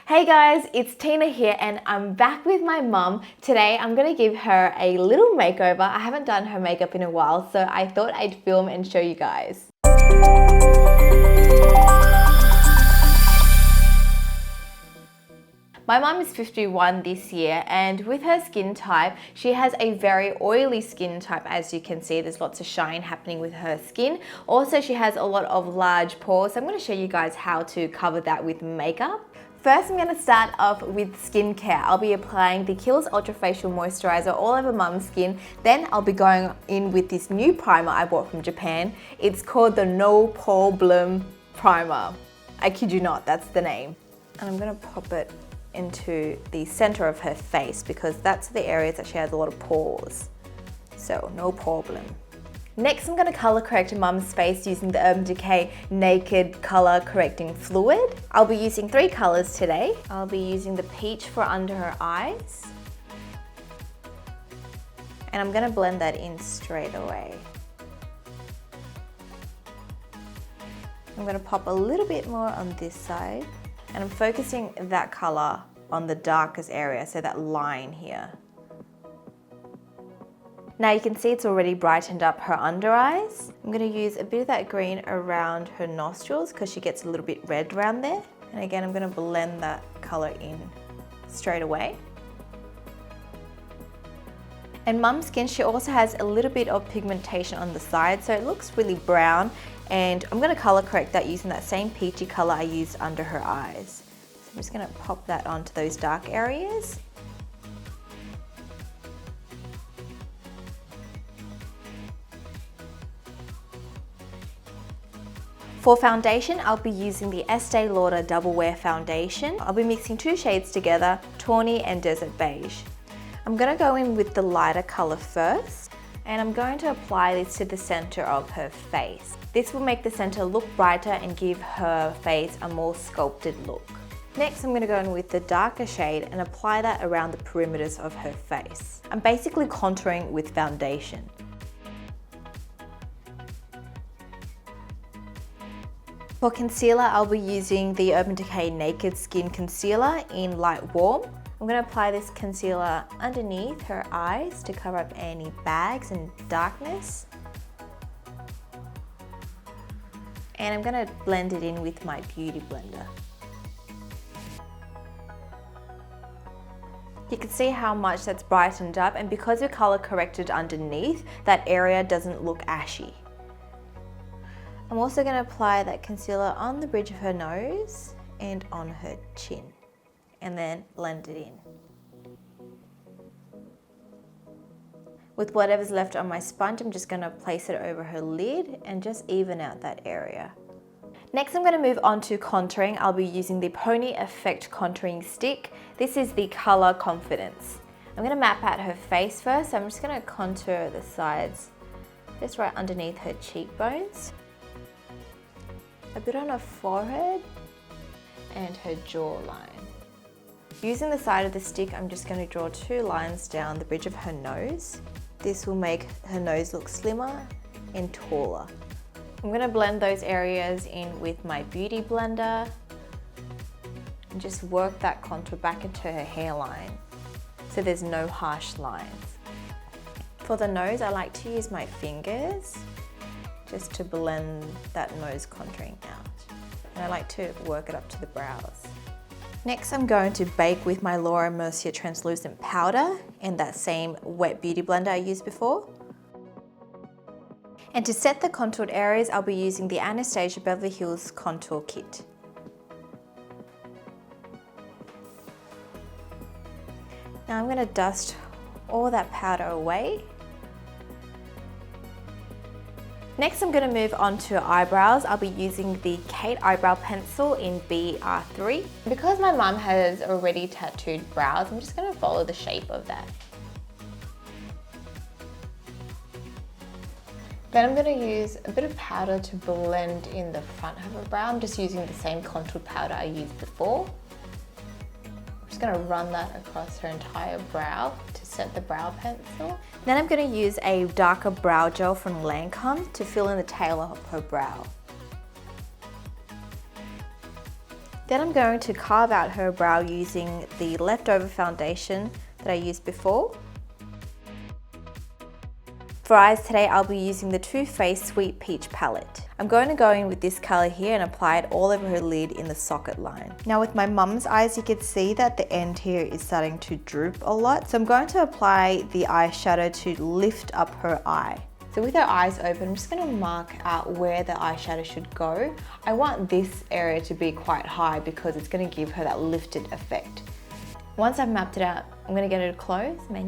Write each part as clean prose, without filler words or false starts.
Hey guys, it's Tina here and I'm back with my mum. Today I'm going to give her a little makeover. I haven't done her makeup in a while, so I thought I'd film and show you guys. My mum is 51 this year, and with her skin type, she has a very oily skin type. As you can see, there's lots of shine happening with her skin. Also, she has a lot of large pores. So I'm going to show you guys how to cover that with makeup. First, I'm going to start off with skincare. I'll be applying the KIEHL'S Ultra Facial Moisturizer all over mum's skin. Then I'll be going in with this new primer I bought from Japan. It's called the No Problem Primer. I kid you not, that's the name. And I'm going to pop it into the center of her face because that's the areas that she has a lot of pores. So no problem. Next, I'm going to color correct mum's face using the Urban Decay Naked Color Correcting Fluid. I'll be using 3 colors today. I'll be using the peach for under her eyes. And I'm going to blend that in straight away. I'm going to pop a little bit more on this side. And I'm focusing that color on the darkest area, so that line here. Now you can see it's already brightened up her under eyes. I'm going to use a bit of that green around her nostrils because she gets a little bit red around there. And again, I'm going to blend that color in straight away. And mum's skin, she also has a little bit of pigmentation on the side, so it looks really brown. And I'm going to color correct that using that same peachy color I used under her eyes. So I'm just going to pop that onto those dark areas. For foundation, I'll be using the Estee Lauder Double Wear Foundation. I'll be mixing 2 shades together, Tawny and Desert Beige. I'm going to go in with the lighter color first, and I'm going to apply this to the center of her face. This will make the center look brighter and give her face a more sculpted look. Next, I'm going to go in with the darker shade and apply that around the perimeters of her face. I'm basically contouring with foundation. For concealer, I'll be using the Urban Decay Naked Skin Concealer in Light Warm. I'm going to apply this concealer underneath her eyes to cover up any bags and darkness. And I'm going to blend it in with my beauty blender. You can see how much that's brightened up, and because we're color corrected underneath, that area doesn't look ashy. I'm also going to apply that concealer on the bridge of her nose and on her chin, and then blend it in. With whatever's left on my sponge, I'm just going to place it over her lid and just even out that area. Next, I'm going to move on to contouring. I'll be using the Pony Effect Contouring Stick. This is the color Confidence. I'm going to map out her face first. So I'm just going to contour the sides, just right underneath her cheekbones. A bit on her forehead and her jawline. Using the side of the stick, I'm just going to draw 2 lines down the bridge of her nose. This will make her nose look slimmer and taller. I'm going to blend those areas in with my beauty blender and just work that contour back into her hairline so there's no harsh lines. For the nose, I like to use my fingers just to blend that nose contouring out. And I like to work it up to the brows. Next, I'm going to bake with my MERCIER translucent powder and that same wet beauty blender I used before. And to set the contoured areas, I'll be using the Anastasia Beverly Hills Contour Kit. Now I'm going to dust all that powder away. Next, I'm going to move on to eyebrows. I'll be using the Kate Eyebrow Pencil in BR3. Because my mum has already tattooed brows, I'm just going to follow the shape of that. Then I'm going to use a bit of powder to blend in the front of her brow. I'm just using the same contoured powder I used before. I'm just going to run that across her entire brow to set the brow pencil. Then I'm going to use a darker brow gel from LANCOME to fill in the tail of her brow. Then I'm going to carve out her brow using the leftover foundation that I used before. For eyes today, I'll be using the Too Faced Sweet Peach palette. I'm going to go in with this color here and apply it all over her lid in the socket line. Now with my mum's eyes, you can see that the end here is starting to droop a lot. So I'm going to apply the eyeshadow to lift up her eye. So with her eyes open, I'm just going to mark out where the eyeshadow should go. I want this area to be quite high because it's going to give her that lifted effect. Once I've mapped it out, I'm going to get her to close. And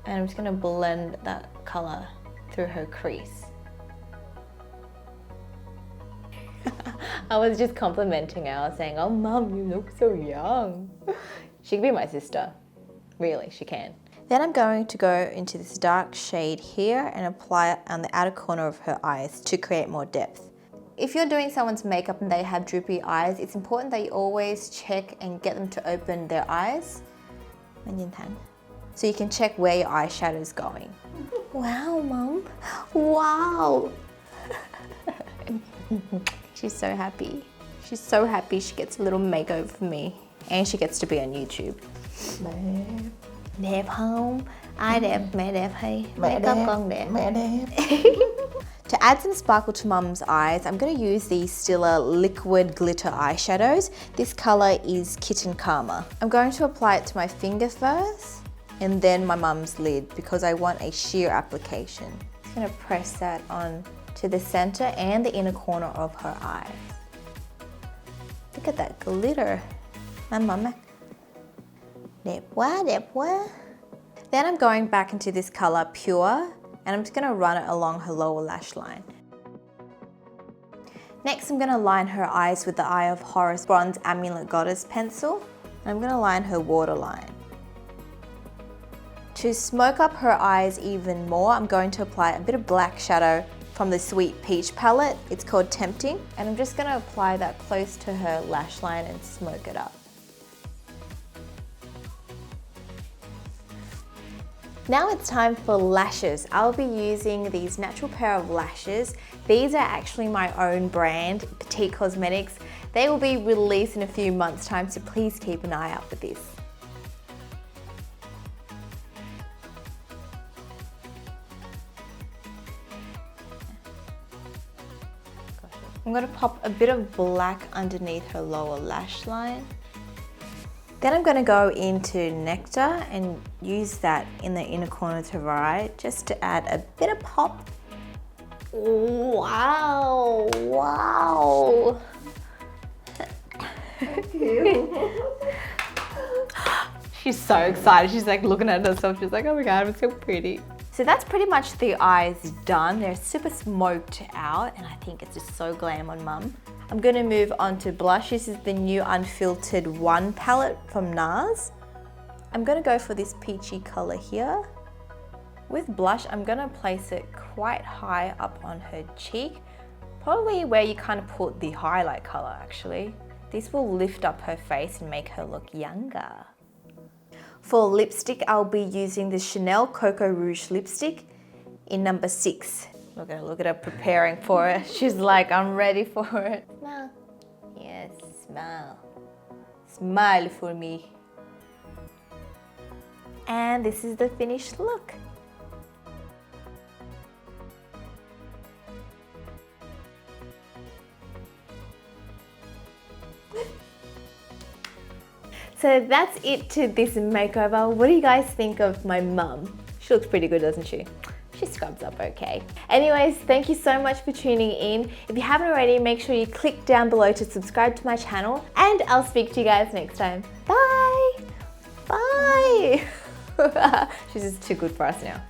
I'm just going to blend that color through her crease. I was just complimenting her. I was saying, oh mum, you look so young. She can be my sister. Really, she can. Then I'm going to go into this dark shade here and apply it on the outer corner of her eyes to create more depth. If you're doing someone's makeup and they have droopy eyes, it's important that you always check and get them to open their eyes. So you can check where your eyeshadow is going. Wow, mum. Wow. She's so happy. She's so happy she gets a little makeover from me. And she gets to be on YouTube. Đẹp không? Ai đẹp? Mẹ đẹp hay? Mẹ có con đẹp? Mẹ đẹp. To add some sparkle to mum's eyes, I'm going to use these Stila liquid glitter eyeshadows. This color is Kitten Karma. I'm going to apply it to my finger first and then my mum's lid because I want a sheer application. I'm just going to press that on to the center and the inner corner of her eyes. Look at that glitter. Mama. Đẹp quá, đẹp quá. Then I'm going back into this color Pure and I'm just going to run it along her lower lash line. Next I'm going to line her eyes with the Eye of Horus Bronze Amulet Goddess pencil and I'm going to line her waterline. To smoke up her eyes even more, I'm going to apply a bit of black shadow from the Sweet Peach palette. It's called Tempting, and I'm just going to apply that close to her lash line and smoke it up. Now it's time for lashes. I'll be using these natural pair of lashes. These are actually my own brand, Petite Cosmetics. They will be released in a few months' time, so please keep an eye out for this. I'm going to pop a bit of black underneath her lower lash line. Then I'm going to go into Nectar and use that in the inner corner to her eye just to add a bit of pop. Wow, wow. Thank you. She's so excited. She's like looking at herself. She's like, oh my God, it's so pretty. So that's pretty much the eyes done. They're super smoked out and I think it's just so glam on mum. I'm going to move on to blush. This is the new Unfiltered 1 palette from NARS. I'm going to go for this peachy color here. With blush, I'm going to place it quite high up on her cheek, probably where you kind of put the highlight color actually. This will lift up her face and make her look younger. For lipstick, I'll be using the Chanel Coco Rouge lipstick in number 6. Look at her preparing for it. She's like, I'm ready for it. Smile. Yes, smile. Smile for me. And this is the finished look. So that's it to this makeover. What do you guys think of my mum? She looks pretty good, doesn't she? She scrubs up okay. Anyways, thank you so much for tuning in. If you haven't already, make sure you click down below to subscribe to my channel, and I'll speak to you guys next time. Bye! Bye! She's just too good for us now.